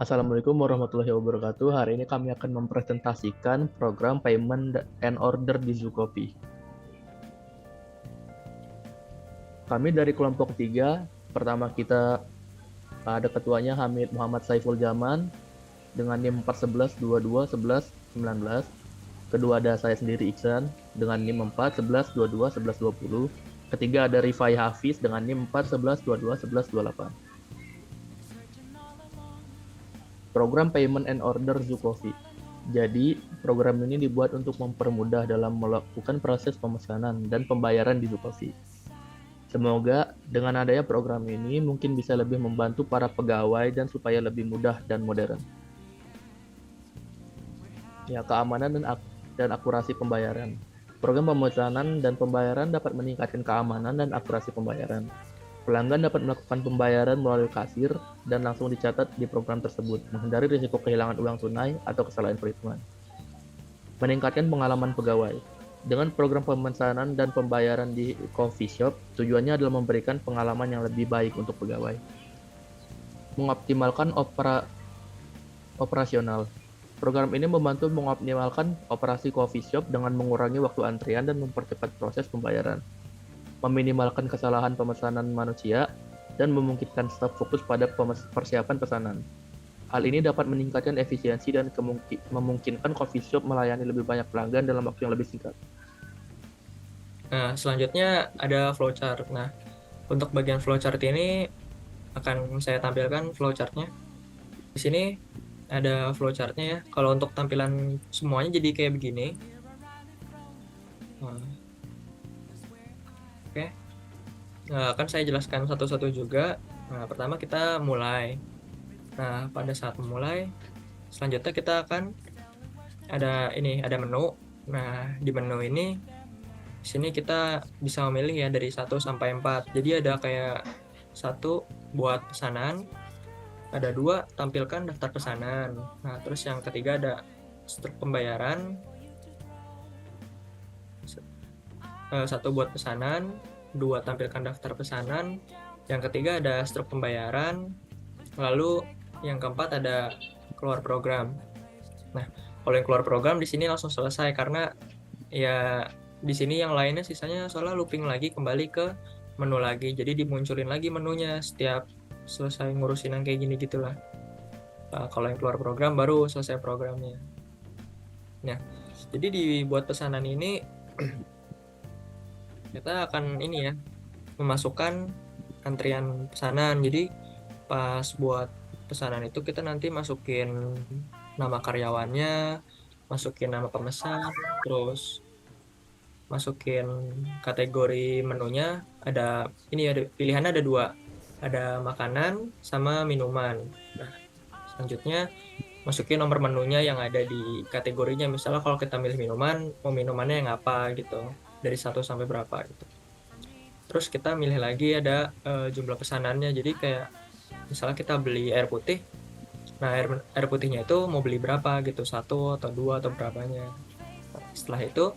Assalamualaikum warahmatullahi wabarakatuh. Hari ini kami akan mempresentasikan program Payment and Order di Zukopi. Kami dari kelompok 3. Pertama kita ada ketuanya Hamid Muhammad Saiful Jaman dengan NIM 411 22 11 19. Kedua ada saya sendiri Iksan dengan NIM 4 11 22 11 20. Ketiga ada Rifai Hafiz dengan NIM 4 11 22 11 28. Program Payment and Order Zukofi. Jadi, program ini dibuat untuk mempermudah dalam melakukan proses pemesanan dan pembayaran di Zukofi. Semoga dengan adanya program ini mungkin bisa lebih membantu para pegawai dan supaya lebih mudah dan modern. Ya, keamanan dan akurasi pembayaran. Program pemesanan dan pembayaran dapat meningkatkan keamanan dan akurasi pembayaran. Pelanggan dapat melakukan pembayaran melalui kasir dan langsung dicatat di program tersebut, menghindari risiko kehilangan uang tunai atau kesalahan perhitungan. Meningkatkan pengalaman pegawai. Dengan program pemesanan dan pembayaran di coffee shop, tujuannya adalah memberikan pengalaman yang lebih baik untuk pegawai. Mengoptimalkan operasional. Program ini membantu mengoptimalkan operasi coffee shop dengan mengurangi waktu antrian dan mempercepat proses pembayaran, meminimalkan kesalahan pemesanan manusia, dan memungkinkan staf fokus pada persiapan pesanan. Hal ini dapat meningkatkan efisiensi dan memungkinkan coffee shop melayani lebih banyak pelanggan dalam waktu yang lebih singkat. Nah, selanjutnya ada flowchart. Nah, untuk bagian flowchart ini akan saya tampilkan flowchartnya. Di sini ada flowchartnya ya. Kalau untuk tampilan semuanya jadi kayak begini. Nah, oke. Nah, akan saya jelaskan satu-satu juga. Nah, pertama kita mulai. Nah, pada saat memulai, selanjutnya kita akan ada menu. Nah, di menu ini di sini kita bisa memilih ya dari 1 sampai 4. Jadi ada kayak 1 buat pesanan, ada 2 tampilkan daftar pesanan. Nah, terus yang ketiga ada struk pembayaran, 1 buat pesanan, 2 tampilkan daftar pesanan, yang ketiga ada struk pembayaran, lalu yang keempat ada keluar program. Nah, kalau yang keluar program di sini langsung selesai karena ya di sini yang lainnya sisanya soalnya looping lagi kembali ke menu lagi. Jadi dimunculin lagi menunya setiap selesai ngurusin yang kayak gini gitulah. Nah, kalau yang keluar program baru selesai programnya. Nah, jadi dibuat pesanan ini kita akan ini ya memasukkan antrian pesanan. Jadi pas buat pesanan itu kita nanti masukin nama karyawannya, masukin nama pemesan, terus masukin kategori menunya. Ada pilihannya ada 2, ada makanan sama minuman. Nah, selanjutnya masukin nomor menunya yang ada di kategorinya. Misalnya kalau kita milih minuman, mau minumannya yang apa gitu, dari 1 sampai berapa gitu. Terus kita milih lagi ada jumlah pesanannya. Jadi kayak misalnya kita beli air putih, nah air putihnya itu mau beli berapa gitu, 1 atau 2 atau berapanya. Nah, setelah itu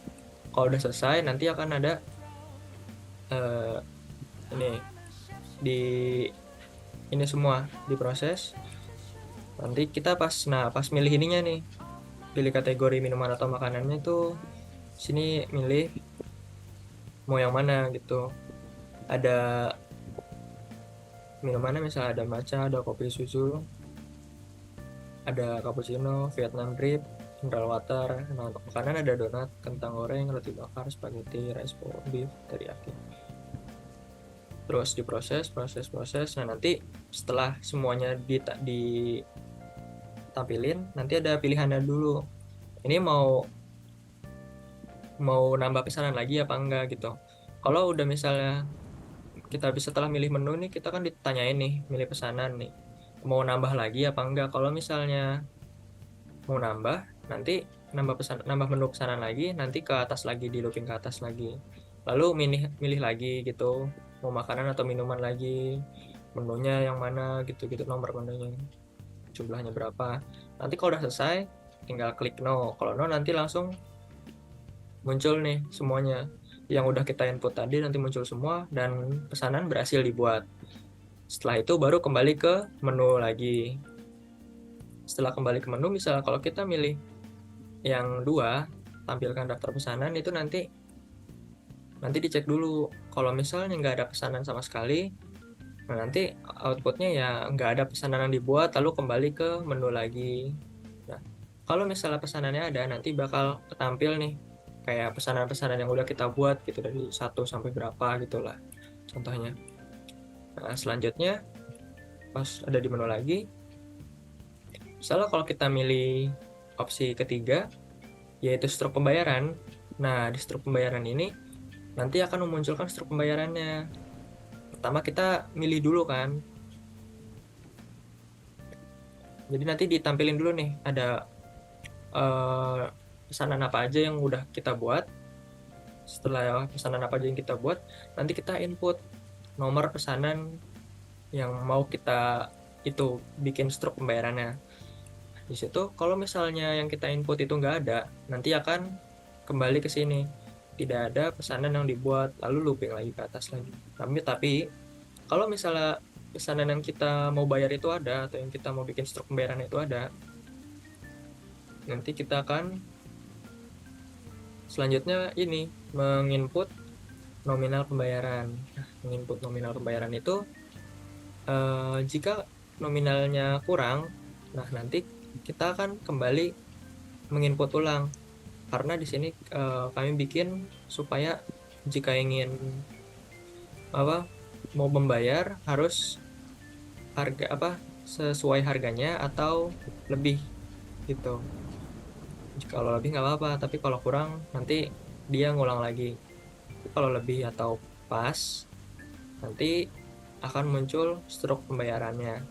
kalau udah selesai nanti akan ada eh, ini di ini semua diproses. Nanti kita pas milih ininya nih, pilih kategori minuman atau makanannya tuh sini milih mau yang mana gitu. Ada minumannya misalnya ada matcha, ada kopi susu, ada cappuccino, Vietnam drip, mineral water. Nah, untuk makanan ada donat, kentang goreng, roti bakar, spaghetti, rice bowl, beef, teriyaki. Terus diproses, proses. Nah, nanti setelah semuanya ditampilin, nanti ada pilihannya dulu. Ini mau nambah pesanan lagi apa enggak gitu. Kalau udah misalnya kita bisa setelah milih menu nih, kita kan ditanyain nih, milih pesanan nih, mau nambah lagi apa enggak. Kalau misalnya mau nambah, nanti nambah menu pesanan lagi, nanti ke atas lagi, di looping ke atas lagi. Lalu milih lagi gitu, mau makanan atau minuman lagi, menunya yang mana gitu-gitu, nomor menunya, jumlahnya berapa. Nanti kalau udah selesai, tinggal klik no. Kalau no nanti langsung muncul nih semuanya. Yang udah kita input tadi nanti muncul semua dan pesanan berhasil dibuat. Setelah itu baru kembali ke menu lagi. Setelah kembali ke menu, misalnya kalau kita milih yang 2, tampilkan daftar pesanan, itu nanti dicek dulu. Kalau misalnya nggak ada pesanan sama sekali, nah nanti outputnya ya nggak ada pesanan yang dibuat, lalu kembali ke menu lagi. Nah, kalau misalnya pesanannya ada, nanti bakal ketampil nih kayak pesanan-pesanan yang udah kita buat gitu, dari 1 sampai berapa gitulah contohnya. Nah, selanjutnya pas ada di menu lagi, misalnya kalau kita milih opsi ketiga, yaitu struk pembayaran. Nah, di struk pembayaran ini nanti akan memunculkan struk pembayarannya. Pertama kita milih dulu kan. Jadi nanti ditampilin dulu nih, ada eh, pesanan apa aja yang udah kita buat. Setelah pesanan apa aja yang kita buat, nanti kita input nomor pesanan yang mau kita itu bikin struk pembayarannya. Di situ kalau misalnya yang kita input itu nggak ada, nanti akan kembali ke sini. Tidak ada pesanan yang dibuat, lalu looping lagi ke atas lagi. Tapi kalau misalnya pesanan yang kita mau bayar itu ada, atau yang kita mau bikin struk pembayaran itu ada, nanti kita akan selanjutnya ini menginput nominal pembayaran. Nah, menginput nominal pembayaran itu jika nominalnya kurang, nah nanti kita akan kembali menginput ulang, karena di sini kami bikin supaya jika ingin apa mau membayar harus harga sesuai harganya atau lebih gitu. Kalau lebih nggak apa-apa, tapi kalau kurang nanti dia ngulang lagi. Tapi kalau lebih atau pas, nanti akan muncul struk pembayarannya.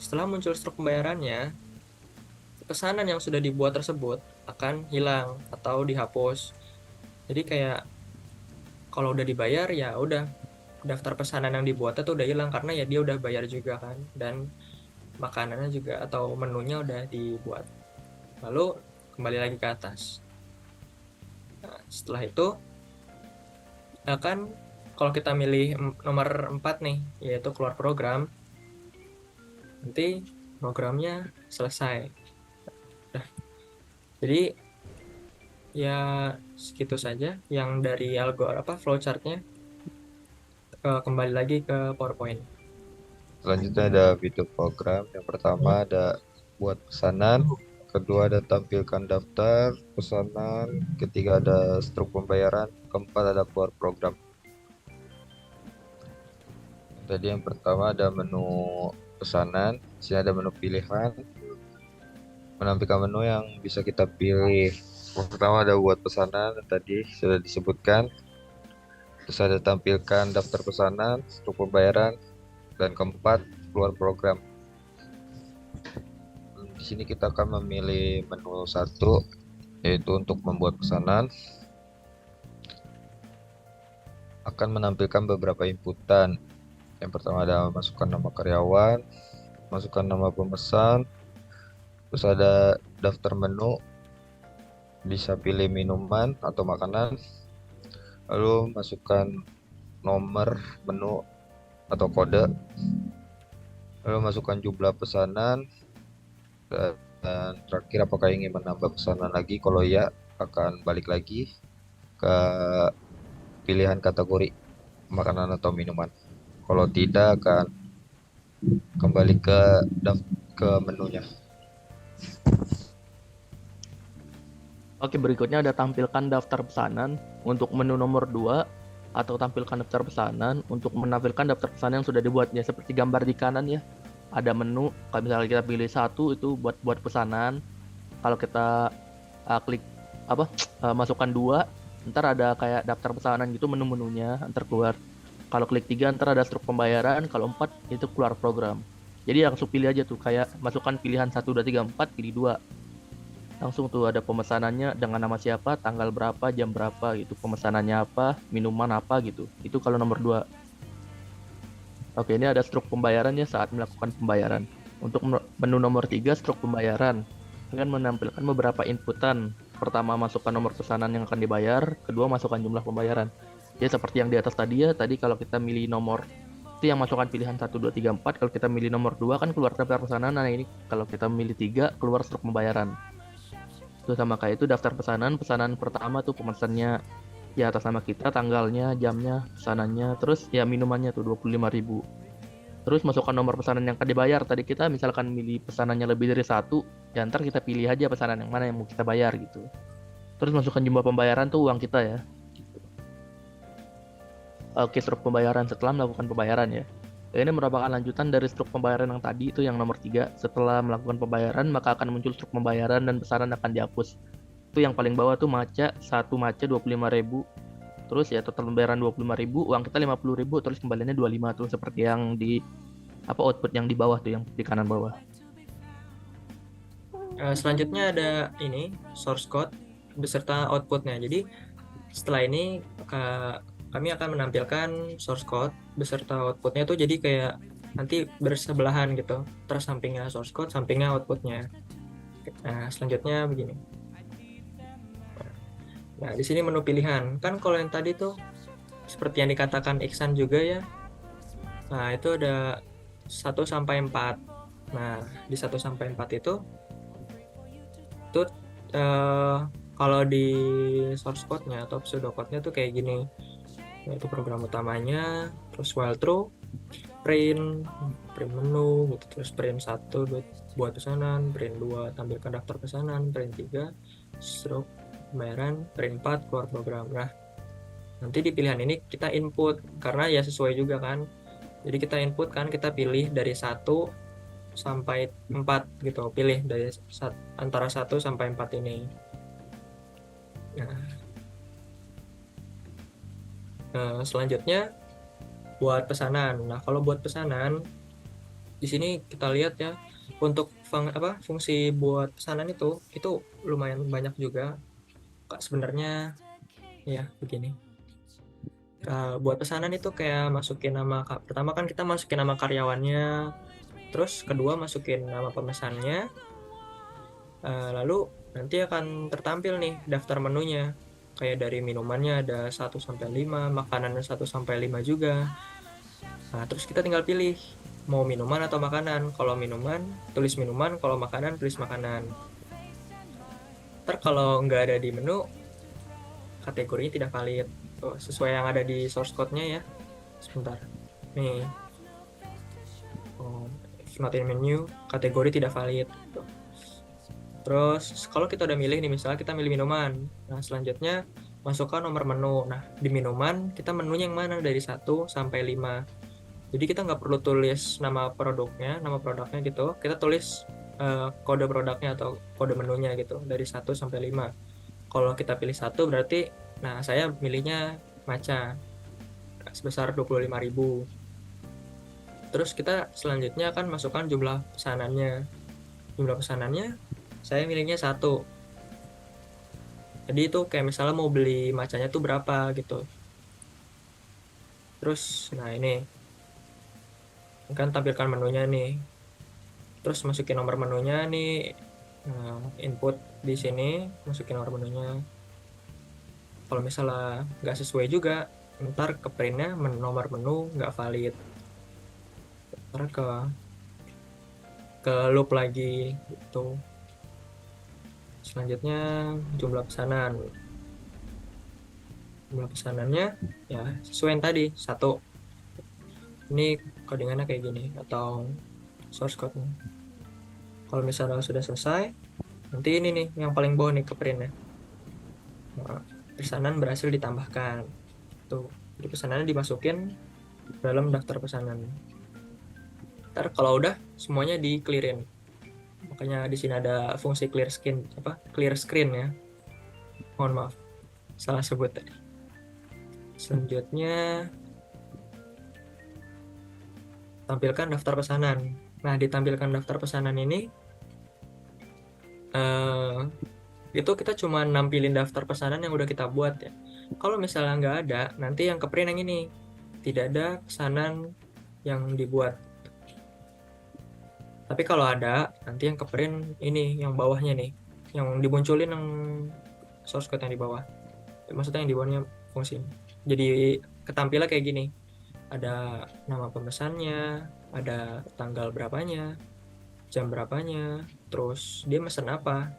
Setelah muncul struk pembayarannya, pesanan yang sudah dibuat tersebut akan hilang atau dihapus. Jadi kayak kalau udah dibayar ya udah, daftar pesanan yang dibuat itu udah hilang karena ya dia udah bayar juga kan, dan makanannya juga atau menunya udah dibuat. Lalu kembali lagi ke atas. Nah, setelah itu akan, kalau kita milih nomor 4 nih, yaitu keluar program, nanti programnya selesai. Nah, jadi ya segitu saja yang dari flowchartnya. Kembali lagi ke PowerPoint. Selanjutnya ada fitur program. Yang pertama ada buat pesanan, kedua ada tampilkan daftar pesanan, ketiga ada struk pembayaran, keempat ada keluar program. Tadi yang pertama ada menu pesanan, di sini ada menu pilihan, menampilkan menu yang bisa kita pilih. Yang pertama ada buat pesanan, tadi sudah disebutkan. Terus ada tampilkan daftar pesanan, struk pembayaran, dan keempat keluar program. Di sini kita akan memilih menu 1, yaitu untuk membuat pesanan. Akan menampilkan beberapa inputan. Yang pertama ada masukkan nama karyawan, masukkan nama pemesan, terus ada daftar menu, bisa pilih minuman atau makanan, lalu masukkan nomor menu atau kode, lalu masukkan jumlah pesanan, dan terakhir apakah ingin menambah pesanan lagi. Kalau ya, akan balik lagi ke pilihan kategori makanan atau minuman. Kalau tidak, akan kembali ke menunya. Oke, berikutnya ada tampilkan daftar pesanan untuk menu nomor 2, atau tampilkan daftar pesanan untuk menampilkan daftar pesanan yang sudah dibuatnya, seperti gambar di kanan ya. Ada menu, kalau misalnya kita pilih 1 itu buat pesanan. Kalau kita klik masukkan 2, ntar ada kayak daftar pesanan gitu, menu-menunya ntar keluar. Kalau klik 3 ntar ada struk pembayaran, kalau 4 itu keluar program. Jadi langsung pilih aja tuh, kayak masukkan pilihan 1, 2, 3, 4, pilih 2. Langsung tuh ada pemesanannya dengan nama siapa, tanggal berapa, jam berapa gitu, pemesanannya apa, minuman apa gitu. Itu kalau nomor 2. Oke, ini ada struk pembayarannya saat melakukan pembayaran. Untuk menu nomor 3, struk pembayaran akan menampilkan beberapa inputan. Pertama, masukkan nomor pesanan yang akan dibayar, kedua masukkan jumlah pembayaran. Ya seperti yang di atas tadi ya, tadi kalau kita milih nomor Itu yang masukkan pilihan 1, 2, 3, 4. Kalau kita milih nomor 2 kan keluar daftar pesanan. Nah ini kalau kita milih 3 keluar struk pembayaran. Itu sama kayak itu daftar pesanan. Pesanan pertama tuh pemesannya ya atas nama kita, tanggalnya, jamnya, pesanannya, terus ya minumannya tuh 25.000. Terus masukkan nomor pesanan yang akan dibayar. Tadi kita misalkan milih pesanannya lebih dari satu, ya ntar kita pilih aja pesanan yang mana yang mau kita bayar gitu. Terus masukkan jumlah pembayaran tuh uang kita ya. Oke, struk pembayaran setelah melakukan pembayaran ya. Ini merupakan lanjutan dari struk pembayaran yang tadi itu yang nomor 3. Setelah melakukan pembayaran maka akan muncul struk pembayaran dan pesanan akan dihapus. Itu yang paling bawah tuh maca, satu maca 25.000. Terus ya total pembayaran 25.000, uang kita 50.000, terus kembaliannya 25 tuh seperti yang di output yang di bawah tuh yang di kanan bawah. Selanjutnya ada ini source code beserta outputnya. Jadi setelah ini kami akan menampilkan source code beserta outputnya tuh jadi kayak nanti bersebelahan gitu. Terus sampingnya source code, sampingnya outputnya. Nah, selanjutnya begini. Nah, di sini menu pilihan. Kan kalau yang tadi tuh seperti yang dikatakan Iksan juga ya. Nah, itu ada 1 sampai 4. Nah, di 1 sampai 4 itu kalau di source code-nya atau pseudocode-nya tuh kayak gini. Yaitu program utamanya, terus while true, print menu gitu, terus print 1 buat pesanan, print 2 tampilkan daftar pesanan, print 3 struk pembayaran, print 4 keluar program. Nah, nanti di pilihan ini kita input karena ya sesuai juga kan. Jadi kita input kan, kita pilih dari 1 sampai 4 gitu, pilih dari antara 1 sampai 4 ini. Nah, selanjutnya buat pesanan. Nah, kalau buat pesanan di sini kita lihat ya, untuk fungsi buat pesanan itu lumayan banyak juga. Sebenarnya ya begini. Buat pesanan itu kayak masukin nama, pertama kan kita masukin nama karyawannya, terus kedua masukin nama pemesannya, lalu nanti akan tertampil nih daftar menunya. Kayak dari minumannya ada 1 sampai 5, makanannya 1 sampai 5 juga. Nah, terus kita tinggal pilih mau minuman atau makanan. Kalau minuman, tulis minuman, kalau makanan, tulis makanan. Ntar kalau nggak ada di menu, kategorinya tidak valid. Tuh, sesuai yang ada di source code-nya ya. Sebentar. Nih. If not in menu, kategori tidak valid. Tuh. Terus kalau kita udah milih nih, misalnya kita milih minuman. Nah, selanjutnya masukkan nomor menu. Nah, di minuman kita menunya yang mana dari 1 sampai 5. Jadi kita nggak perlu tulis nama produknya gitu. Kita tulis kode produknya atau kode menunya gitu dari 1 sampai 5. Kalau kita pilih 1 berarti, nah saya milihnya maca sebesar 25.000. Terus kita selanjutnya akan masukkan jumlah pesanannya. Jumlah pesanannya saya milihnya 1. Jadi itu kayak misalnya mau beli macanya tuh berapa gitu. Terus nah ini kan tampilkan menunya nih. Terus masukin nomor menunya nih. Nah, input di sini, masukin nomor menunya. Kalau misalnya nggak sesuai juga, ntar ke printnya nomor menu nggak valid. Ntar ke loop lagi gitu. Selanjutnya jumlah pesanan. Jumlah pesanannya ya sesuai yang tadi 1. Ini codingannya kayak gini atau source code-nya. Kalau misalnya sudah selesai, nanti ini nih yang paling bawah nih ke printnya. Nah, pesanan berhasil ditambahkan. Tuh, jadi pesanannya dimasukin dalam daftar pesanan. Ntar kalau udah semuanya di clearin. Makanya di sini ada fungsi clear screen ya. Mohon maaf, salah sebut tadi. Selanjutnya tampilkan daftar pesanan. Nah, ditampilkan daftar pesanan ini itu kita cuma nampilin daftar pesanan yang udah kita buat ya. Kalau misalnya nggak ada, nanti yang ke print yang ini tidak ada pesanan yang dibuat. Tapi kalau ada, nanti yang ke print ini yang bawahnya nih, yang dimunculin yang source code yang di bawah. Maksudnya yang di bawahnya fungsi. Jadi ketampilnya kayak gini. ada nama pemesannya, ada tanggal berapanya, jam berapanya, terus dia mesen apa,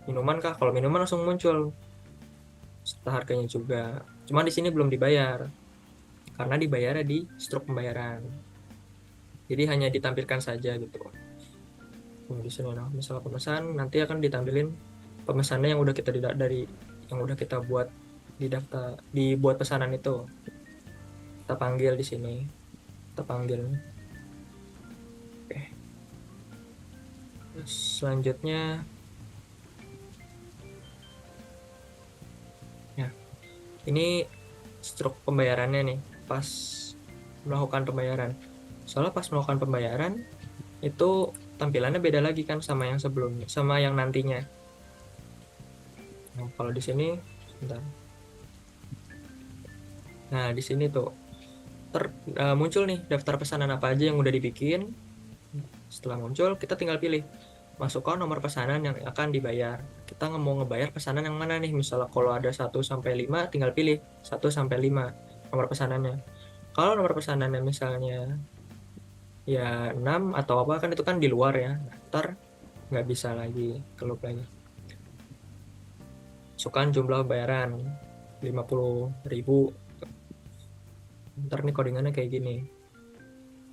minuman kah? Kalau minuman langsung muncul serta harganya juga. Cuma di sini belum dibayar karena dibayarnya di struk pembayaran. Jadi hanya ditampilkan saja gitu. Di sini nah, misalnya pemesan nanti akan ditampilin pemesannya yang udah kita dari yang udah kita buat di daftar dibuat pesanan itu. Kita panggil di sini. Kita panggil. Oke. Terus selanjutnya ya, ini struk pembayarannya nih pas melakukan pembayaran. Soalnya pas melakukan pembayaran itu tampilannya beda lagi kan sama yang sebelumnya, sama yang nantinya. Nah, kalau di sini sebentar. Nah, di sini tuh muncul nih daftar pesanan apa aja yang udah dibikin. Setelah muncul, kita tinggal pilih masukkan nomor pesanan yang akan dibayar. Kita mau ngebayar pesanan yang mana nih? Misalnya kalau ada 1 sampai 5, tinggal pilih 1 sampai 5 nomor pesanannya. Kalau nomor pesanannya misalnya ya 6 atau apa kan itu kan di luar ya. Nah, ntar nggak bisa lagi keluar lagi. Masukkan jumlah pembayaran 50.000. Ntar nih codingannya kayak gini.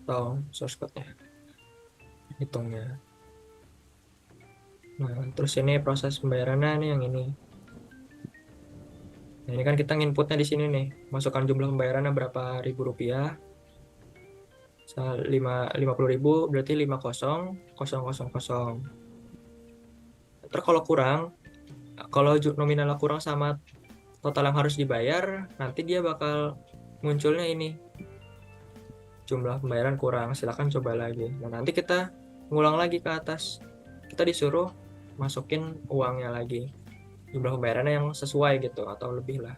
Atau source code-nya. Hitungnya. Nah, terus ini proses pembayarannya nih yang ini. Nah, ini kan kita inputnya di sini nih. Masukkan jumlah pembayarannya berapa ribu rupiah. 50.000 berarti 50.000. Terus kalau kurang, kalau nominalnya kurang sama total yang harus dibayar, nanti dia bakal munculnya ini. Jumlah pembayaran kurang, silakan coba lagi. Nah, nanti kita ngulang lagi ke atas. Kita disuruh masukin uangnya lagi. Jumlah pembayarannya yang sesuai gitu atau lebih lah.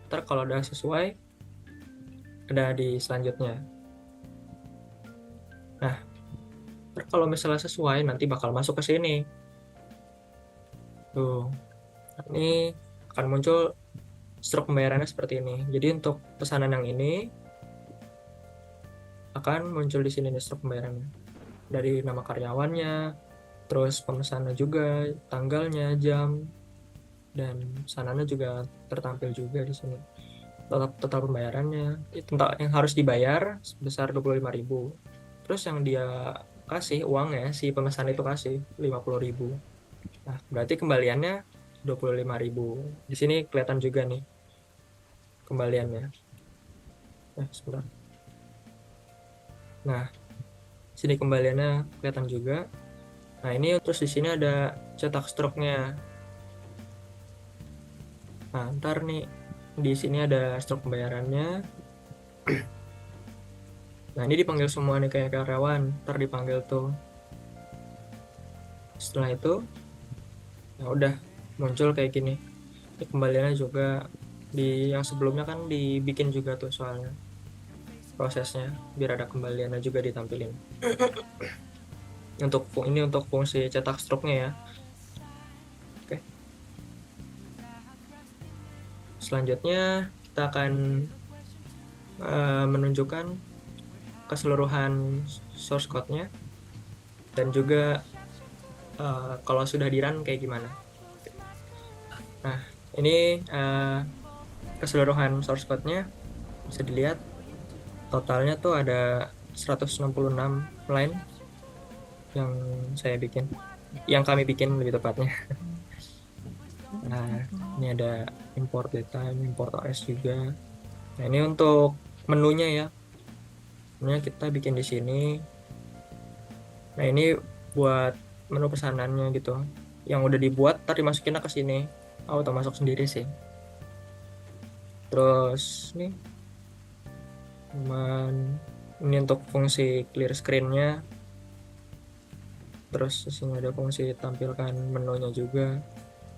Ntar kalau udah sesuai, ada di selanjutnya. Nah, ntar kalau misalnya sesuai, nanti bakal masuk ke sini. Tuh, ini akan muncul struk pembayarannya seperti ini. Jadi untuk pesanan yang ini akan muncul di sini nih struk pembayarannya. Dari nama karyawannya, terus pemesannya juga, tanggalnya, jam, dan pesanannya juga tertampil juga di sini. Total pembayarannya, total yang harus dibayar sebesar 25.000. Terus yang dia kasih uangnya, si pemesan itu kasih 50.000. Nah, berarti kembaliannya 25.000. Di sini kelihatan juga nih kembaliannya. Sebentar. Nah, sini kembaliannya kelihatan juga. Nah, ini terus di sini ada cetak struknya. Nah, ntar nih di sini ada struk pembayarannya. Nah, ini dipanggil semua nih kayak karyawan. Ntar dipanggil tuh. Setelah itu, ya udah muncul kayak gini. Ini kembaliannya juga di yang sebelumnya kan dibikin juga tuh soalnya prosesnya biar ada kembaliannya juga ditampilin. Untuk fungsi cetak struknya ya. Oke. Selanjutnya kita akan menunjukkan keseluruhan source code-nya dan juga kalau sudah di run kayak gimana. Nah, ini keseluruhan source code-nya bisa dilihat totalnya tuh ada 166 line yang kami bikin lebih tepatnya. Nah, ini ada import data, import OS juga. Nah, ini untuk menunya ya. Menunya kita bikin di sini. Nah, ini buat menu pesanannya gitu. Yang udah dibuat, tadi masukinnya ke sini. Auto masuk sendiri sih. Terus nih, ini untuk fungsi clear screen-nya. Terus di sini ada fungsi tampilkan menunya juga.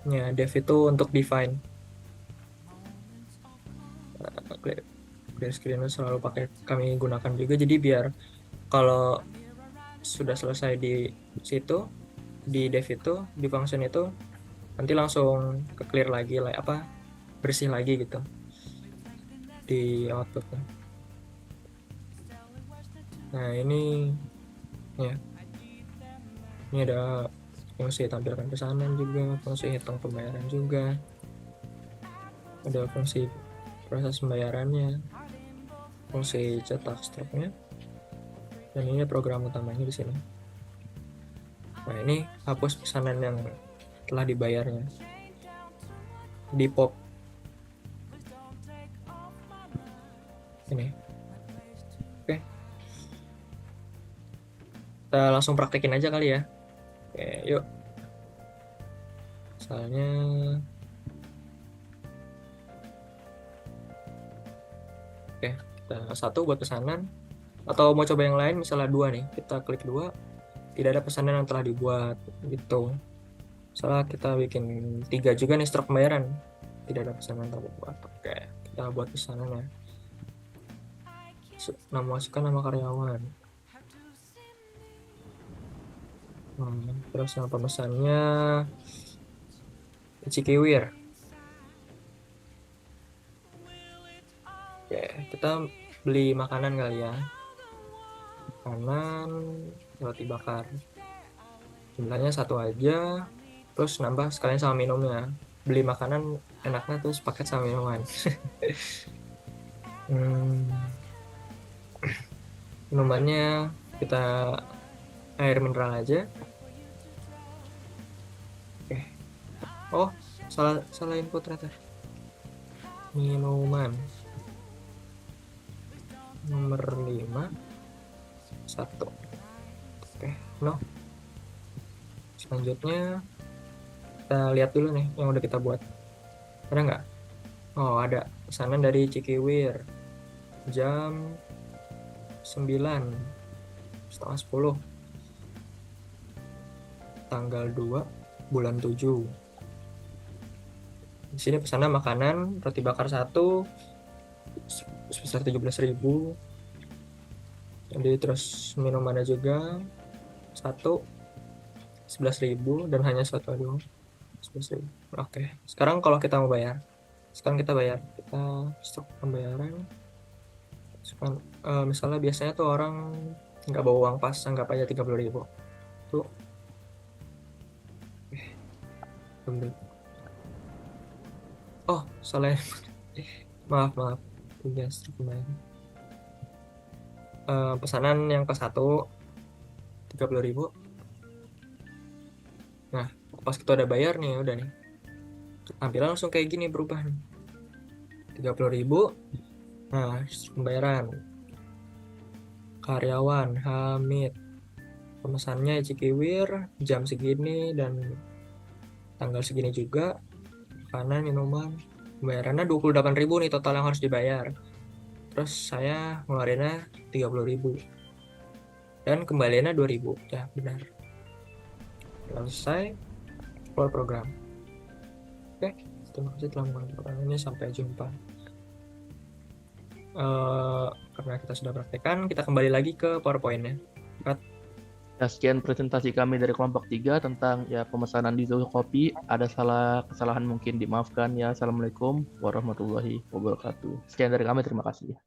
Ya, dev itu untuk define. Clear screen selalu kami gunakan juga. Jadi biar kalau sudah selesai di situ, di dev itu, di function itu, nanti langsung ke clear lagi, bersih lagi gitu. di output. Nah, ini ya, ini ada fungsi tampilkan pesanan juga, fungsi hitung pembayaran juga, ada fungsi proses pembayarannya, fungsi cetak stoknya, dan ini program utamanya di sini. Nah, ini hapus pesanan yang telah dibayarnya di pop ini. Oke, kita langsung praktekin aja kali ya. Oke, yuk. Misalnya oke, kita satu buat pesanan, atau mau coba yang lain misalnya dua nih, kita klik dua, tidak ada pesanan yang telah dibuat gitu. Misalnya kita bikin 3 juga nih stok pembayaran, tidak ada pesanan yang telah dibuat. Oke, kita buat pesanannya. Masukkan nama karyawan. Terus nama pemesannya Cikiwir. Oke, kita beli makanan kali ya. Makanan roti bakar. Jumlahnya 1 aja. Terus nambah sekalian sama minumnya. Beli makanan enaknya terus paket sama minuman. Minumannya kita air mineral aja. Oke. Oh, salah input ternyata. Minuman nomor 5 1. Oke, no. Selanjutnya kita lihat dulu nih yang udah kita buat. Ada nggak? Oh, ada pesanan dari Cikiwir jam 9 setengah 10 tanggal 2 bulan 7. Di sini pesanan makanan roti bakar 1 sebesar 17.000. Jadi terus minumannya juga 1 11.000 dan hanya 1 doang 11.000. Oke, sekarang kalau kita mau bayar, kita stok pembayaran. Misalnya biasanya tuh orang nggak bawa uang pas, anggap aja 30.000 tuh. Oh, salah. maaf punya stok pembayaran. Pesanan yang ke 1 30.000. Nah, pas kita udah bayar nih, udah nih, tampilan langsung kayak gini berubah nih. 30.000. Nah, pembayaran karyawan Hamid, pemesannya Cikiwir jam segini dan tanggal segini juga, makanan minuman, pembayarannya 28.000 nih total yang harus dibayar. Terus saya ngeluarinnya 30.000 dan kembaliannya 2.000. Ya, benar. Selesai, keluar program. Oke, terima kasih telah menonton ini, sampai jumpa. Karena kita sudah praktekkan, kita kembali lagi ke PowerPoint-nya. Ya, sekian presentasi kami dari kelompok 3 tentang ya pemesanan di Tokopedia. Ada kesalahan mungkin dimaafkan ya. Assalamualaikum warahmatullahi wabarakatuh. Sekian dari kami, terima kasih.